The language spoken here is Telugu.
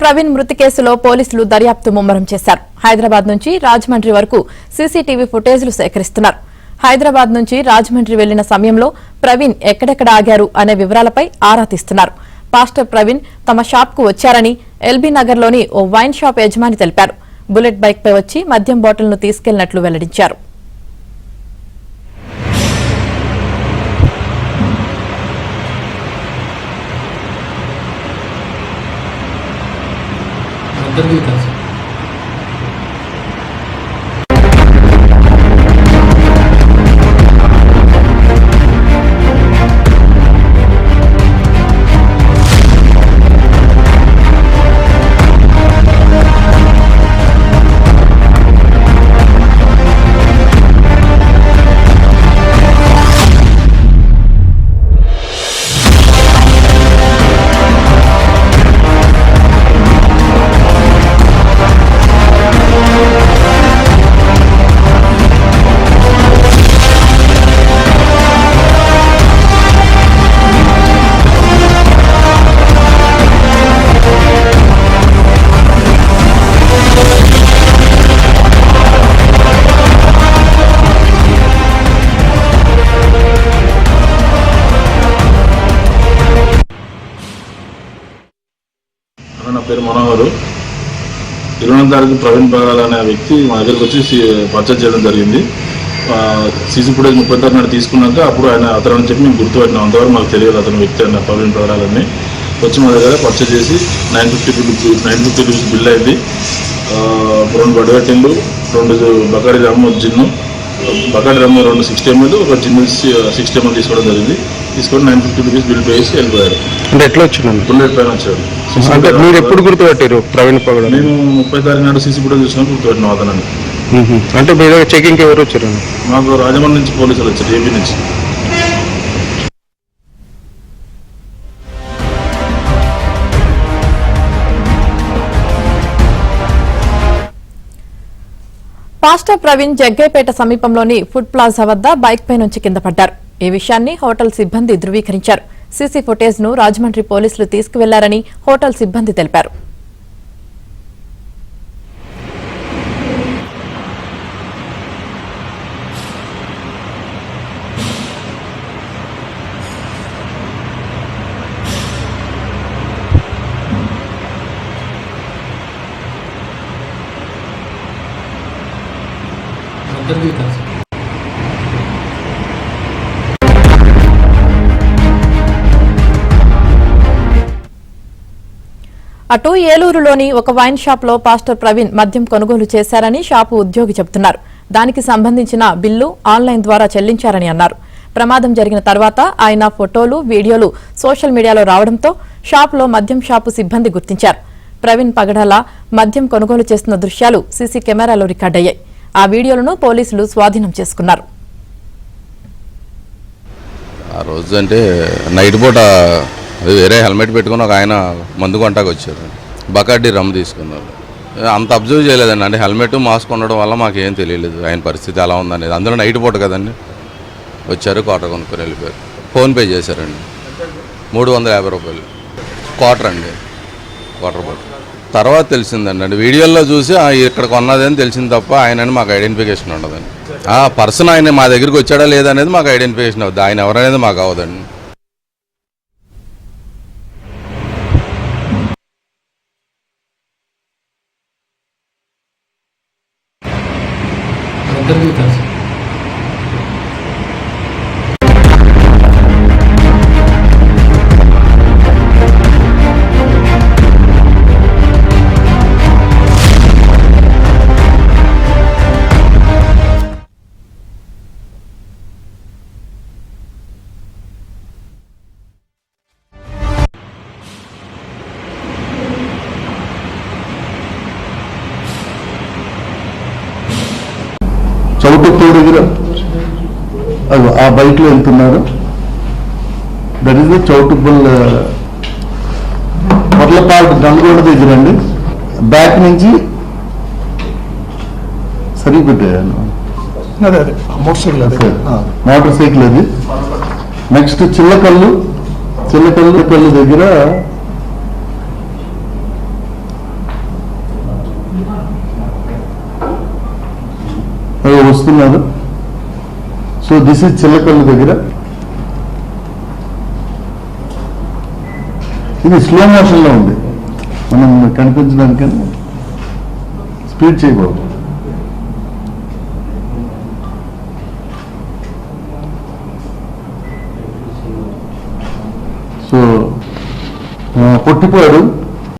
ప్రవీణ్ మృతి కేసులో పోలీసులు దర్యాప్తు ముమ్మరం చేశారు. హైదరాబాద్ నుంచి రాజమండ్రి వరకు సీసీటీవీ ఫుటేజ్లు సేకరిస్తున్నారు. హైదరాబాద్ నుంచి రాజమండ్రి వెళ్లిన సమయంలో ప్రవీణ్ ఎక్కడెక్కడ ఆగారు అనే వివరాలపై ఆరా తీస్తున్నారు. పాస్టర్ ప్రవీణ్ తమ షాప్ కు వచ్చారని ఎల్బీ నగర్ లోని ఓ వైన్ షాప్ యజమాని తెలిపారు. బుల్లెట్ బైక్ పై వచ్చి మద్యం బాటిల్ను తీసుకెళ్లినట్లు వెల్లడించారు. నా పేరు మనోహర్. 24 తారీఖు ప్రవీణ్ పగడాల అనే వ్యక్తి మా దగ్గరకు వచ్చి పర్చేజ్ చేయడం జరిగింది. సీసీ ఫుటేజ్ 30 నాడు తీసుకున్నాక అప్పుడు అతను చెప్పి మేము గుర్తుపెట్టినాం. అంతవరకు మాకు తెలియదు అతను వ్యక్తి అన్న ప్రవీణ్ పగడాలని. వచ్చి మా దగ్గర పర్చేజ్ చేసి 950 రూపీస్ బిల్ అయింది. 2 బడివెట్టిండ్లు, 2 బకాడి రమ్ము జిన్ను, బకాడి రమ్ము 2 60 ml, ఒక జిన్ను 60 ml తీసుకోవడం జరిగింది. తీసుకొని 950 రూపీస్ బిల్ పే చేసి వెళ్ళిపోయారు. అంటే ఎట్లా వచ్చిందండి? బుల్లెట్ పైన వచ్చాడు. అంటే మీరు ఎప్పుడు గుర్తుపెట్టారు ప్రవీణ్ పగడాల? నేను 30 తారీఖు నాడు సీసీ ఫుటేజ్ చూసినప్పుడు గుర్తుపెట్టినాం అతనని. అంటే మీ దగ్గర చెకింగ్ ఎవరు వచ్చారు? మాకు రాజమండ్రి నుంచి పోలీసులు వచ్చారు, ఏపీ నుంచి. పాస్టర్ ప్రవీణ్ జగ్గైపేట సమీపంలోని ఫుడ్ ప్లాజా వద్ద బైక్ పై నుంచి కింద పడ్డారు. ఈ విషయాన్ని హోటల్ సిబ్బంది ధృవీకరించారు. సీసీ ఫుటేజ్ ను రాజమండ్రి పోలీసులు తీసుకువెళ్లారని హోటల్ సిబ్బంది తెలిపారు. అటు ఏలూరులోని ఒక వైన్ షాప్ లో పాస్టర్ ప్రవీణ్ మద్యం కొనుగోలు చేశారని షాపు ఉద్యోగి చెబుతున్నారు. దానికి సంబంధించిన బిల్లు ఆన్లైన్ ద్వారా చెల్లించారని అన్నారు. ప్రమాదం జరిగిన తర్వాత ఆయన ఫోటోలు, వీడియోలు సోషల్ మీడియాలో రావడంతో షాపులో మద్యం షాపు సిబ్బంది గుర్తించారు. ప్రవీణ్ పగడాల మద్యం కొనుగోలు చేస్తున్న దృశ్యాలు సీసీ కెమెరాలో రికార్డయ్యాయి. ఆ వీడియోలను పోలీసులు స్వాధీనం చేసుకున్నారు. ఆ రోజు అంటే నైట్ పూట వేరే హెల్మెట్ పెట్టుకుని ఒక ఆయన మందు కొంటాకు వచ్చారు. బకాడి రమ్ తీసుకున్నారు. అంత అబ్జర్వ్ చేయలేదండి. అంటే హెల్మెట్, మాస్క్ ఉండడం వల్ల మాకు ఏం తెలియలేదు ఆయన పరిస్థితి ఎలా ఉందనేది. అందులో నైట్ పూట కదండి. వచ్చారు, క్వార్టర్ కొనుక్కొని వెళ్ళిపోయారు. ఫోన్పే చేశారండి 350 రూపాయలు. క్వార్టర్ అండి, క్వార్టర్ పూట. తర్వాత తెలిసిందండి, అంటే వీడియోలో చూసి ఇక్కడ కొన్నదని తెలిసింది తప్ప ఆయనని మాకు ఐడెంటిఫికేషన్ ఉండదండి. ఆ పర్సన్ ఆయన మా దగ్గరికి వచ్చాడా లేదా అనేది మాకు ఐడెంటిఫికేషన్ అవుతుంది. ఆయన ఎవరనేది మాకు అవదండి. చౌటుప్పూడి దగ్గర ఆ బైక్ లో వెళ్తున్నారు. దట్ ఈస్ ద చౌటుప్పల్ మొదలపాటు నల్గొండ దగ్గర అండి. బ్యాక్ నుంచి సరిగ్గా పెట్టాను. మోటార్ సైకిల్ అది. నెక్స్ట్ చిల్లకల్లు దగ్గర వస్తున్నారు. సో దిస్ ఇస్ చిల్లకల్లు దగ్గర. ఇది స్లో మోషన్లో ఉంది, మనం కనిపించడానికని స్పీడ్ చేయకూడదు. సో పొట్టిపోయాడు.